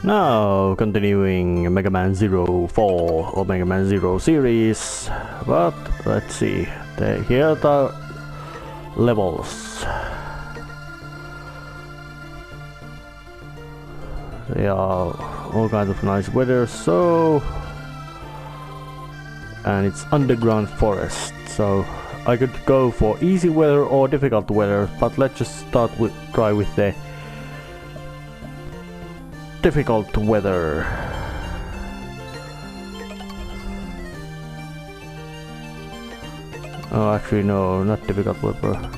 Now continuing Megaman 04 or Megaman 0 series, but let's see, here are the levels. They are all kinds of nice weather, and it's underground forest, so I could go for easy weather or difficult weather, but let's just try with the difficult weather. Oh, actually no, not difficult weather.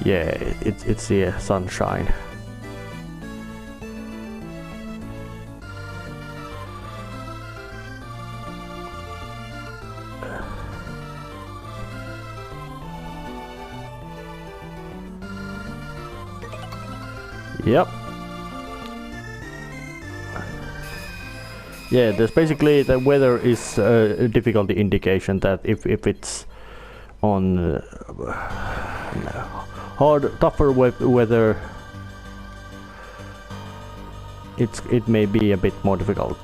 Yeah, it's the sunshine. Yep. Yeah, there's basically the weather is a difficulty indication that if it's on tougher weather, it may be a bit more difficult.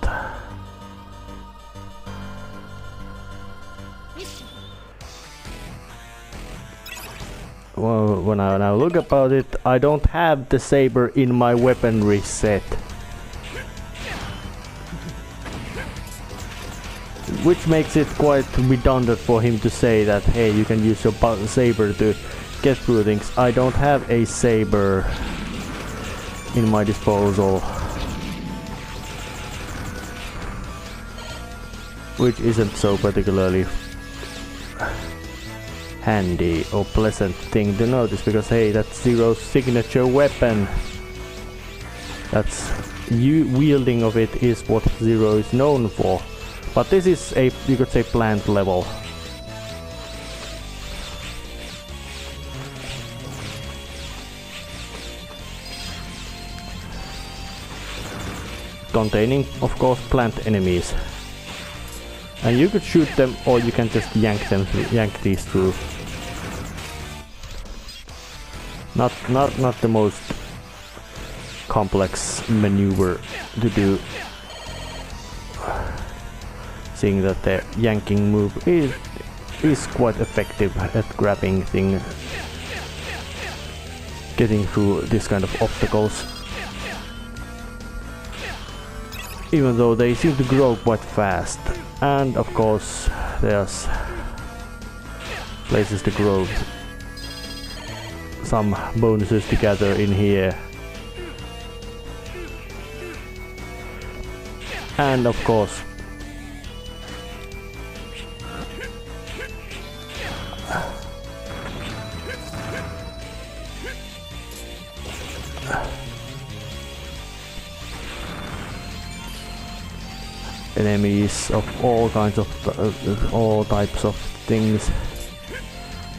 Well, when I now look about it, I don't have the saber in my weaponry set, which makes it quite redundant for him to say that, hey, you can use your saber to get through things. I don't have a saber in my disposal, which isn't so particularly handy or pleasant thing to notice, because hey, that's Zero's signature weapon. That's wielding of it is what Zero is known for. But this is a, you could say, plant level. Containing, of course, plant enemies. And you could shoot them, or you can just yank these through. Not the most complex maneuver to do, seeing that the yanking move is quite effective at grabbing things, getting through this kind of obstacles. Even though they seem to grow quite fast. And of course there's places to grow some bonuses to gather in here. And of course enemies of all kinds of all types of things,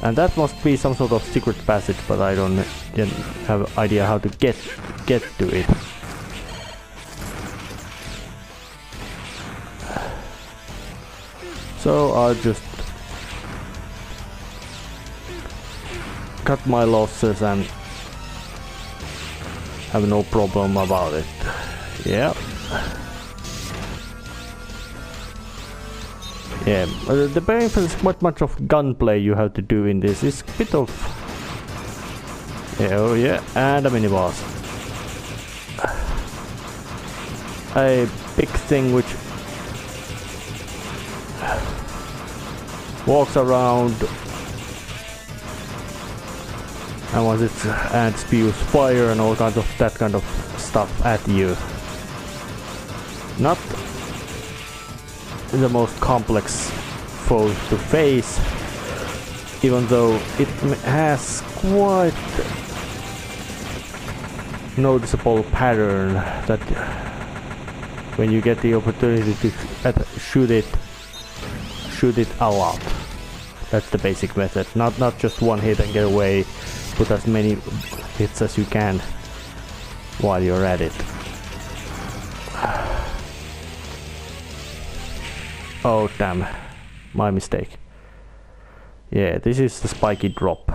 and that must be some sort of secret passage, but I don't yet have an idea how to get to it. So I'll just cut my losses and have no problem about it. Yeah. Yeah, the benefits, what much of gunplay you have to do in this is a bit of... Yeah, oh yeah, and a mini-boss. A big thing which walks around and spews fire and all kinds of that kind of stuff at you. Not the most complex foe to face, even though it has quite noticeable pattern that when you get the opportunity to shoot it a lot. That's the basic method. Not just one hit and get away, put as many hits as you can while you're at it. Oh damn, my mistake. Yeah, this is the spiky drop.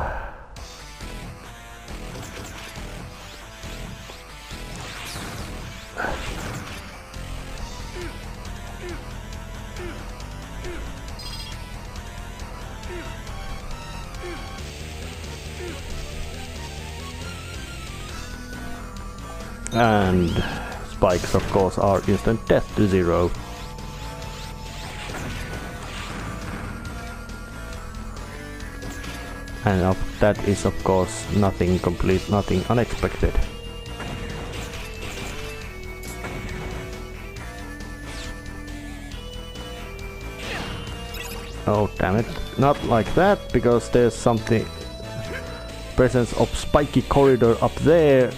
And spikes, of course, are instant death to 0. And that is, of course, nothing complete, nothing unexpected. Oh, damn it. Not like that, because there's something... Presence of spiky corridor up there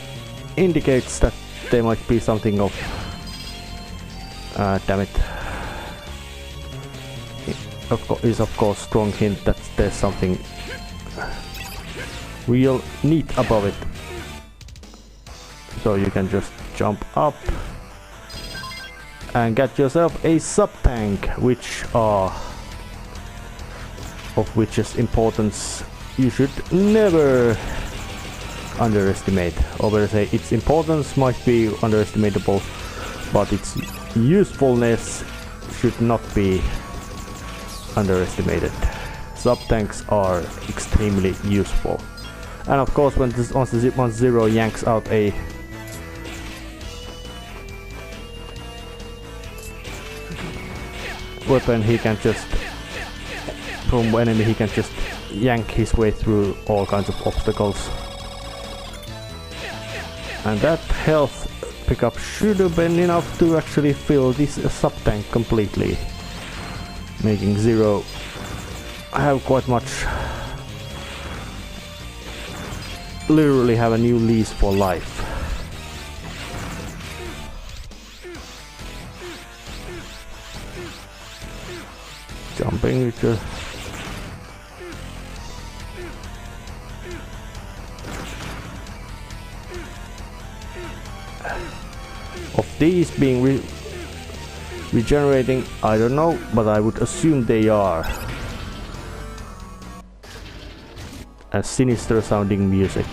indicates that there might be something of... damn it. Is of course strong hint that there's something real neat above it. So you can just jump up and get yourself a sub-tank, which are... of which's importance you should never underestimate. Or better say, its importance might be underestimatable, but its usefulness should not be underestimated. Sub-tanks are extremely useful. And of course, once Zero yanks out a weapon, he can just... from enemy he can just yank his way through all kinds of obstacles. And that health pickup should have been enough to actually fill this sub-tank completely, making Zero have quite much... literally have a new lease for life. Jumping with the... of these being regenerating, I don't know, but I would assume they are. A sinister sounding music.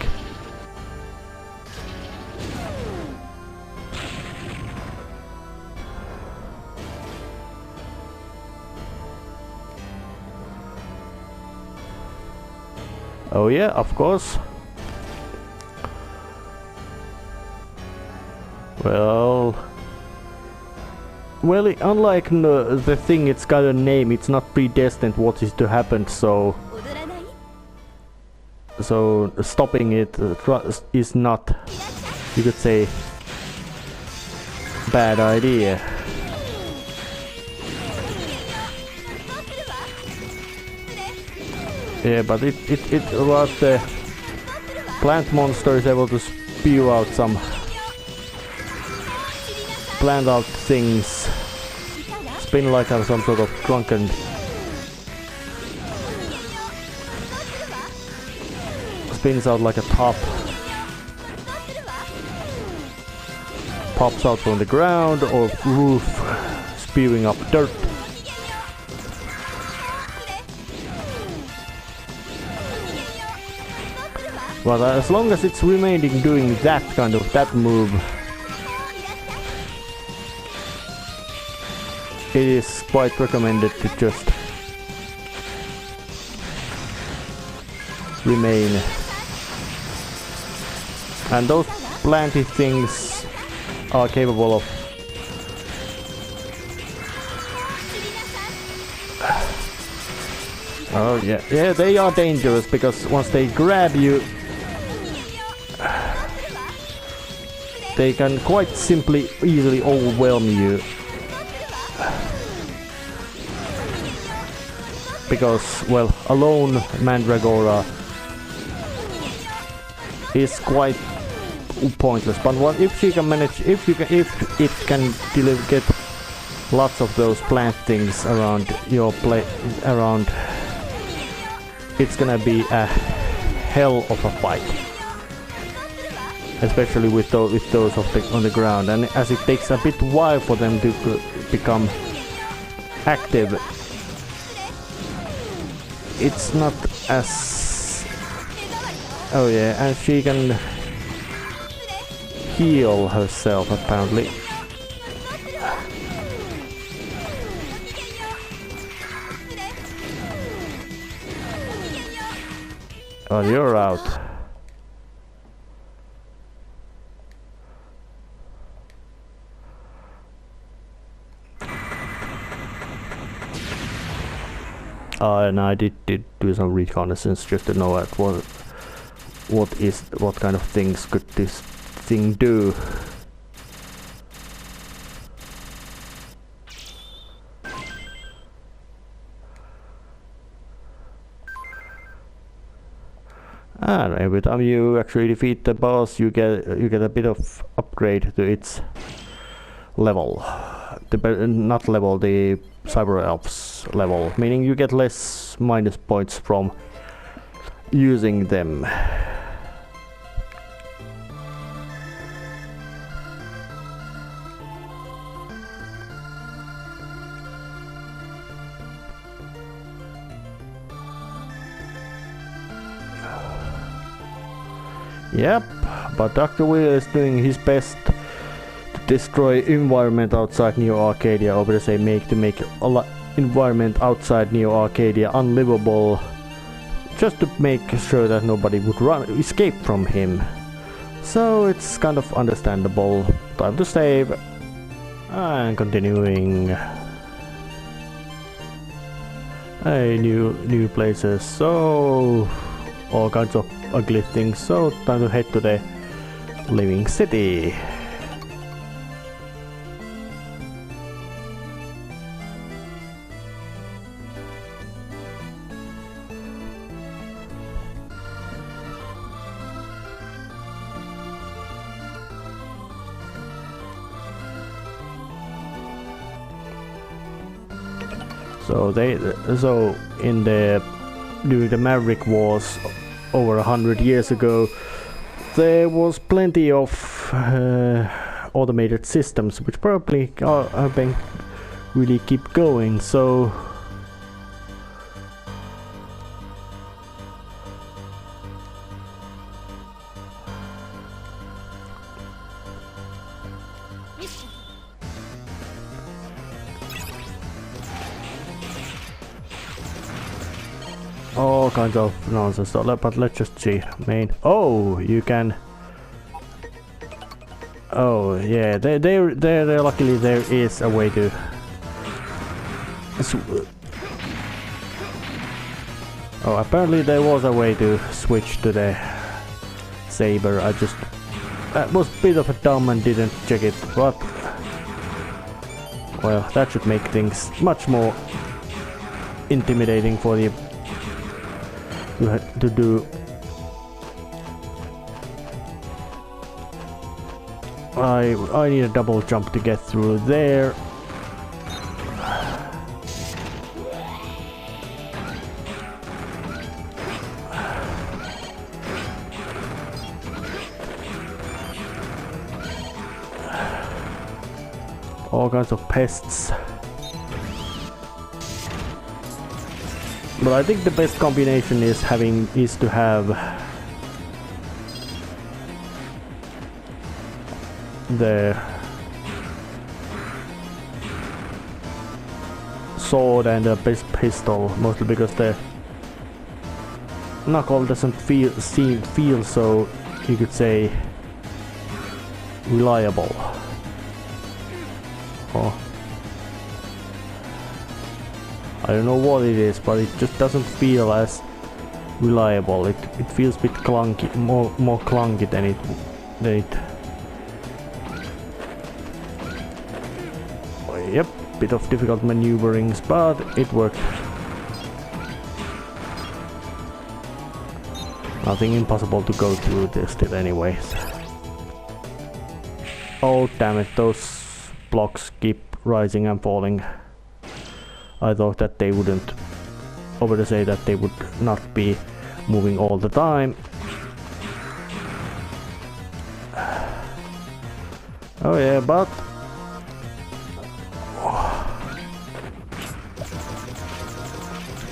Oh yeah, of course. Well, unlike the thing, it's got a name, it's not predestined what is to happen, so stopping it is not, you could say, bad idea. Yeah, but it was the plant monster is able to spew out some plant out things, spin like some sort of drunken spins out like a top, pops out from the ground or roof, spewing up dirt. But as long as it's remaining doing that kind of that move, it is quite recommended to just remain. And those planty things are capable of oh yeah, they are dangerous because once they grab you, they can quite simply easily overwhelm you. Because, well, alone Mandragora is quite pointless. But what if she can manage? If it can get lots of those plant things around your around, it's gonna be a hell of a fight. Especially with those on the ground, and as it takes a bit while for them to become active, it's not as... oh yeah, and she can heal herself apparently. Oh, you're out. And I did do some reconnaissance just to know what kind of things could this thing do. And every time you actually defeat the boss, you get a bit of upgrade to its level. Not level, the cyber elves level, meaning you get less minus points from using them. Yep, but Dr. Wheel is doing his best to destroy environment outside Neo Arcadia, or better say make environment outside Neo Arcadia unlivable, just to make sure that nobody would escape from him. So it's kind of understandable. Time to save. And continuing. Hey, new places. So all kinds of ugly things, so time to head to the living city. So during the Maverick Wars over 100 years ago, there was plenty of automated systems which probably have been really keep going. So all kinds of nonsense, but let's just see. Oh, you can. Oh yeah, there luckily there is a way to. Oh, apparently there was a way to switch to the saber. That was a bit of a dumb and didn't check it, but well, that should make things much more intimidating for the to do. I need a double jump to get through there. All kinds of pests. But I think the best combination is to have the sword and the pistol, mostly because the knuckle doesn't feel so, you could say, reliable. Oh. I don't know what it is, but it just doesn't feel as reliable. It feels a bit clunky, more clunky than it. Yep, bit of difficult maneuverings, but it worked. Nothing impossible to go through this still anyways. Oh damn it, those blocks keep rising and falling. I thought that they wouldn't, over to say that they would not be moving all the time. Oh yeah, but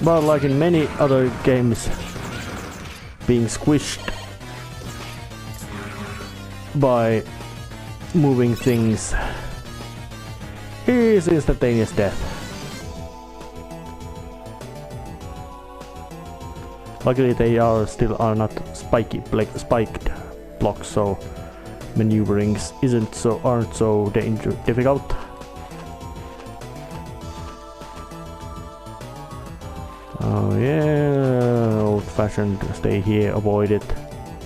like in many other games, being squished by moving things is instantaneous death. Luckily they are not spiked blocks, so maneuverings aren't so difficult. Oh yeah, old-fashioned. Stay here, avoid it,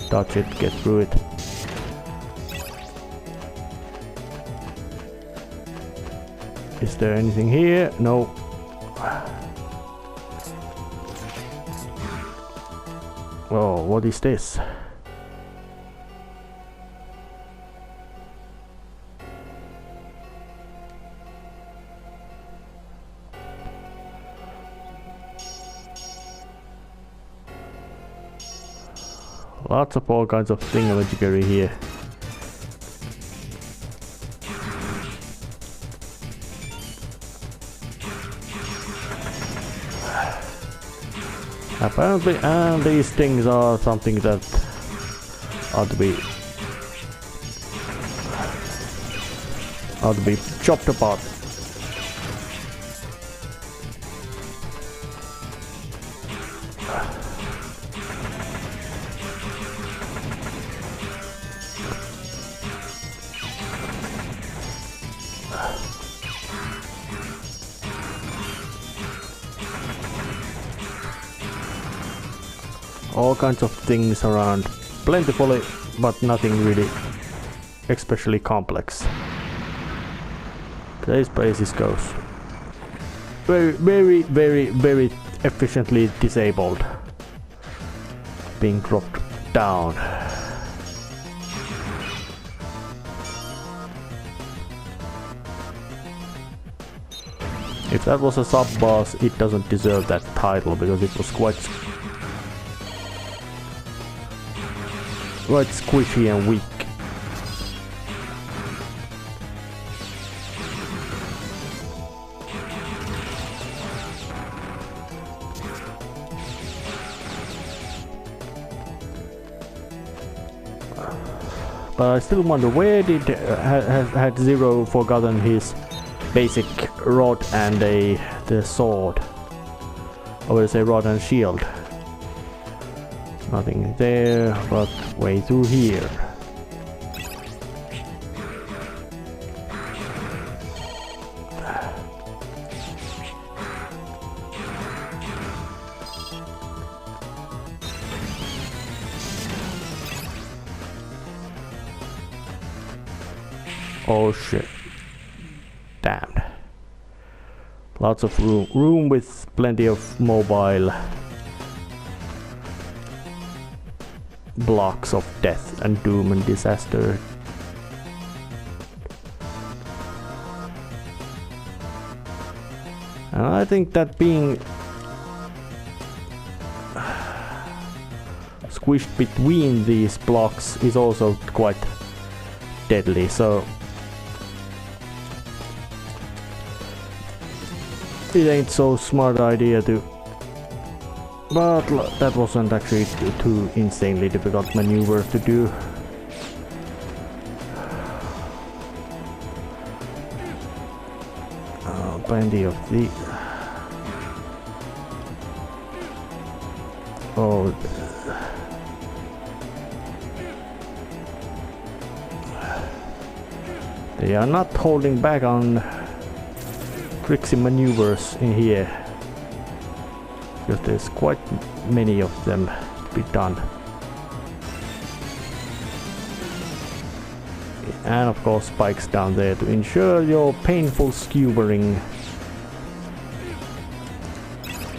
touch it, get through it. Is there anything here? No. Oh, what is this? Lots of all kinds of thingamajiggery here. Apparently, and these things are something that ought to be chopped apart. All kinds of things around, plentifully, but nothing really especially complex. This place goes very efficiently disabled, being dropped down. If that was a sub-boss, it doesn't deserve that title because it was quite squishy and weak. But I still wonder, where did had Zero forgotten his basic rod and the sword? I would say rod and shield. Nothing there, but way through here. Oh shit. Damn. Lots of room with plenty of mobile blocks of death and doom and disaster. And I think that being squished between these blocks is also quite deadly, so it ain't so smart idea to. But that wasn't actually too insanely difficult maneuver to do. Plenty of the. Oh. They are not holding back on tricksy maneuvers in here, because there's quite many of them to be done. And of course spikes down there to ensure your painful skewering.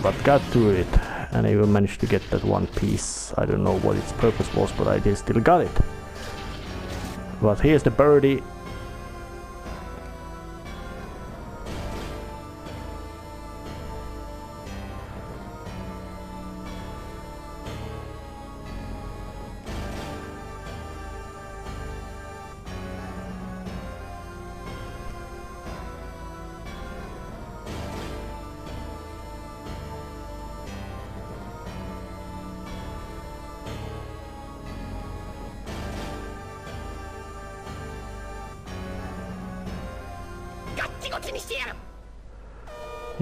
But got through it, and I even managed to get that one piece. I don't know what its purpose was, but I still got it. But here's the birdie.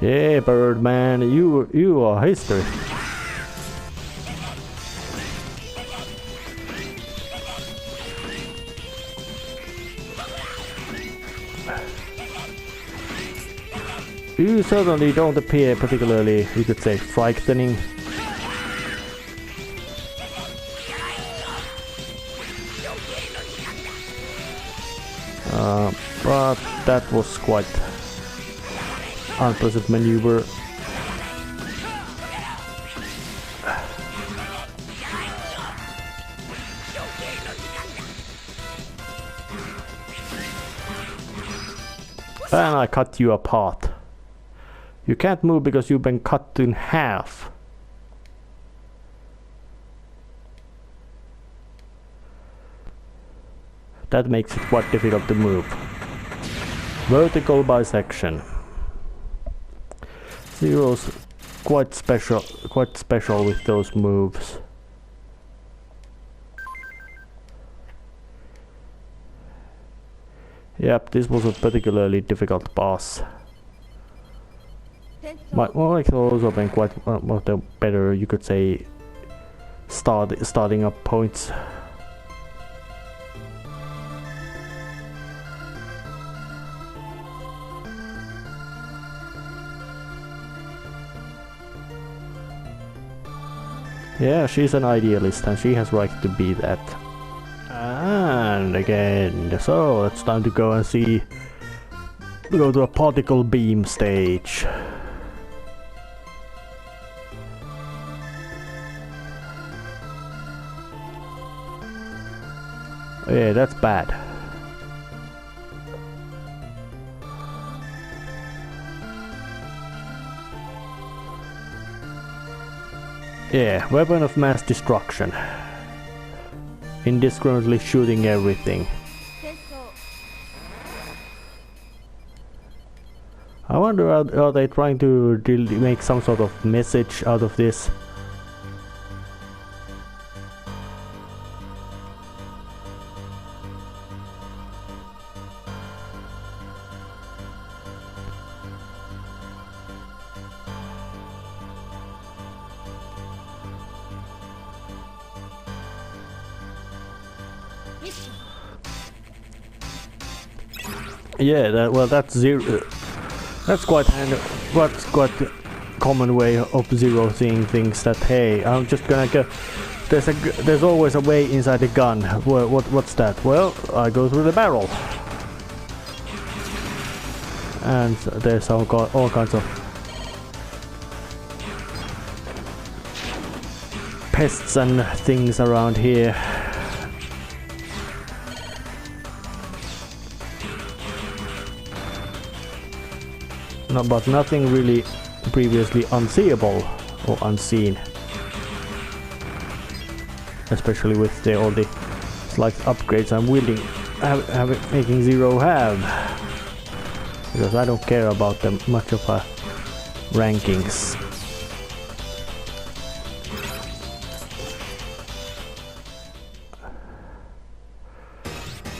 Yeah, Birdman, you are history. You certainly don't appear particularly, you could say, frightening. But that was quite unpleasant maneuver. And I cut you apart. You can't move because you've been cut in half. That makes it quite difficult to move. Vertical bisection. Zero's quite special with those moves. Yep, this was a particularly difficult boss. Might also been quite one of the better, you could say, starting up points. Yeah, she's an idealist and she has right to be that. And again, so it's time to go and see, go to a particle beam stage. Yeah, that's bad. Yeah, weapon of mass destruction. Indiscriminately shooting everything. I wonder, are they trying to make some sort of message out of this? Yeah, well, that's zero. That's quite a common way of Zero seeing things. That hey, I'm just gonna go. There's always a way inside the gun. What's that? Well, I go through the barrel, and there's all kinds of pests and things around here. No, but nothing really previously unseeable or unseen, especially with all the slight upgrades I'm willing making Zero have, because I don't care about them much of a rankings.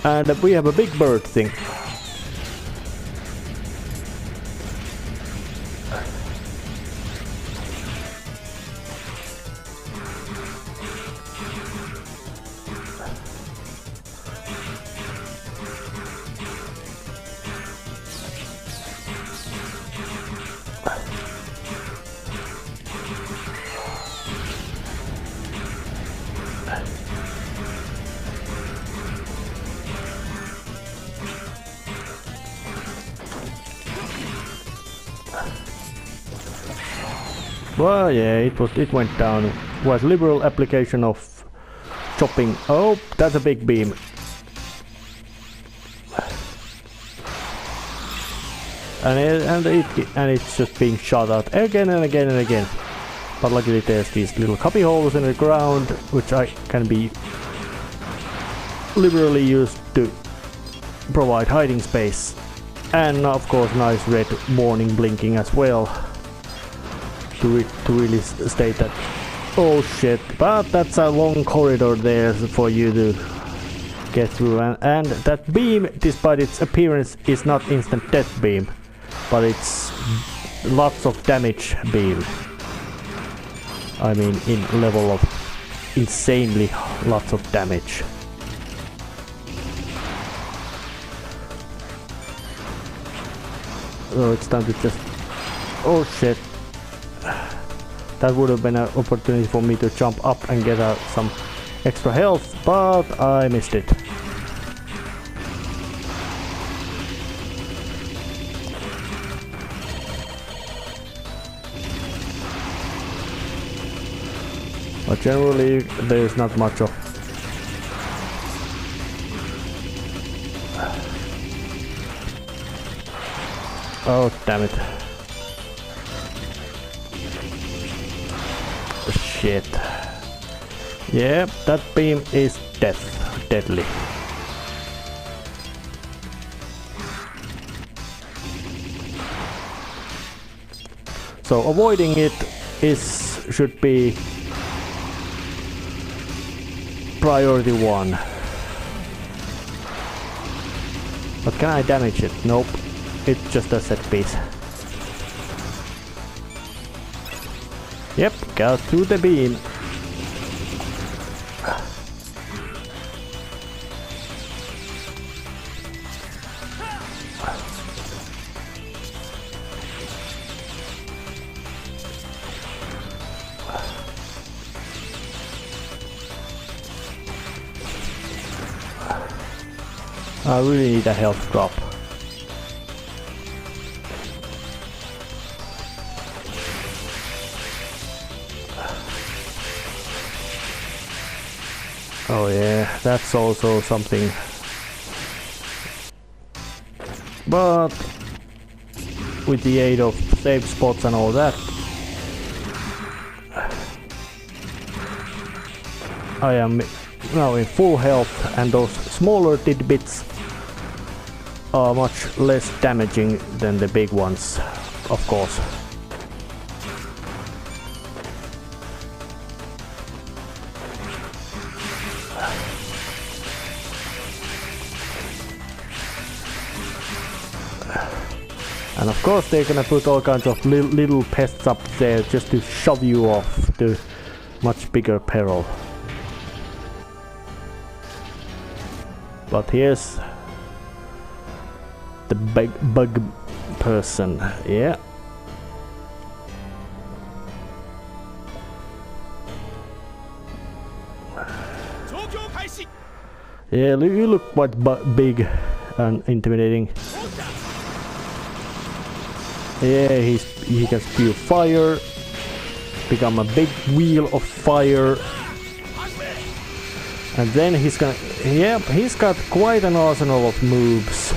And we have a big bird thing. Well, yeah, it went down. Was liberal application of chopping. Oh, that's a big beam. And it's just being shot out again and again and again. But luckily there's these little cubby holes in the ground, which I can be liberally used to provide hiding space. And of course nice red warning blinking as well. To really state that, oh shit, but that's a long corridor there for you to get through, and that beam, despite its appearance, is not instant death beam, but it's lots of damage beam. I mean, in level of insanely lots of damage. So it's time to just Oh shit. That would have been an opportunity for me to jump up and get some extra health, but I missed it. But generally there's not much of. Oh damn it. Shit. Yeah, that beam is deadly. So avoiding it should be priority 1. But can I damage it? Nope. It's just a set piece. Yep, go to the beam. I really need a health drop. Oh yeah, that's also something. But with the aid of save spots and all that, I am now in full health, and those smaller tidbits are much less damaging than the big ones, of course. And of course they're gonna put all kinds of little pests up there just to shove you off to much bigger peril. But here's the big bug person, yeah. Yeah, you look quite big and intimidating. Yeah, he can spew fire, become a big wheel of fire, and then he's gonna. Yep, he's got quite an arsenal of moves.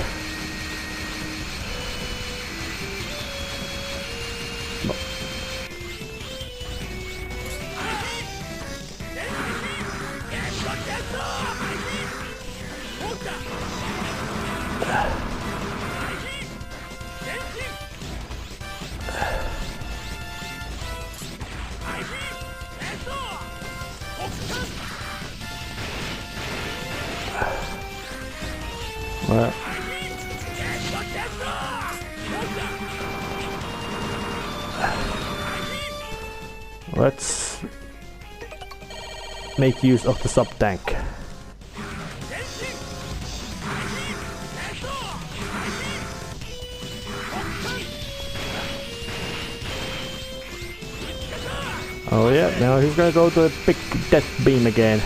Well, let's make use of the sub-tank. Oh yeah, now he's gonna go to a big death beam again.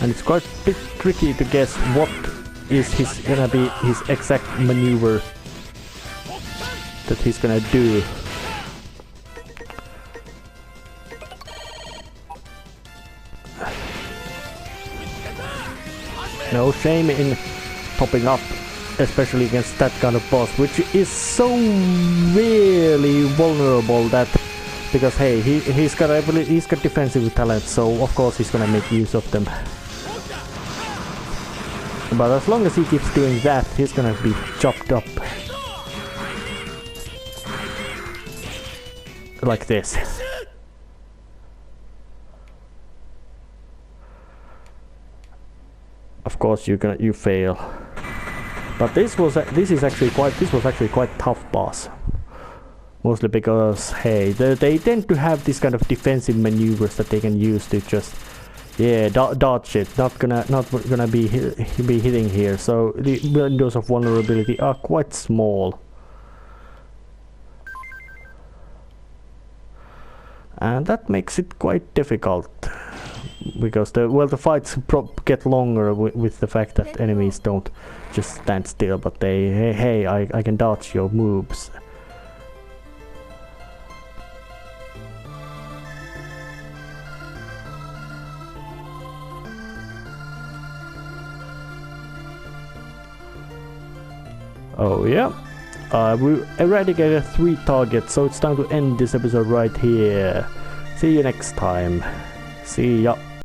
And it's quite a bit tricky to guess what is gonna be his exact maneuver that he's gonna do. No shame in popping up, especially against that kind of boss, which is so really vulnerable that, because hey, he's got defensive talent, so of course he's gonna make use of them. But as long as he keeps doing that, he's gonna be chopped up. Like this. Of course you fail. But this was actually quite tough boss. Mostly because, hey, they tend to have this kind of defensive maneuvers that they can use to just, yeah, dodge it. Not gonna be hitting here. So the windows of vulnerability are quite small. And that makes it quite difficult. Because the fights get longer with the fact that enemies don't just stand still, but they, hey, I can dodge your moves. Oh yeah, we eradicated 3 targets, so it's time to end this episode right here. See you next time. See ya.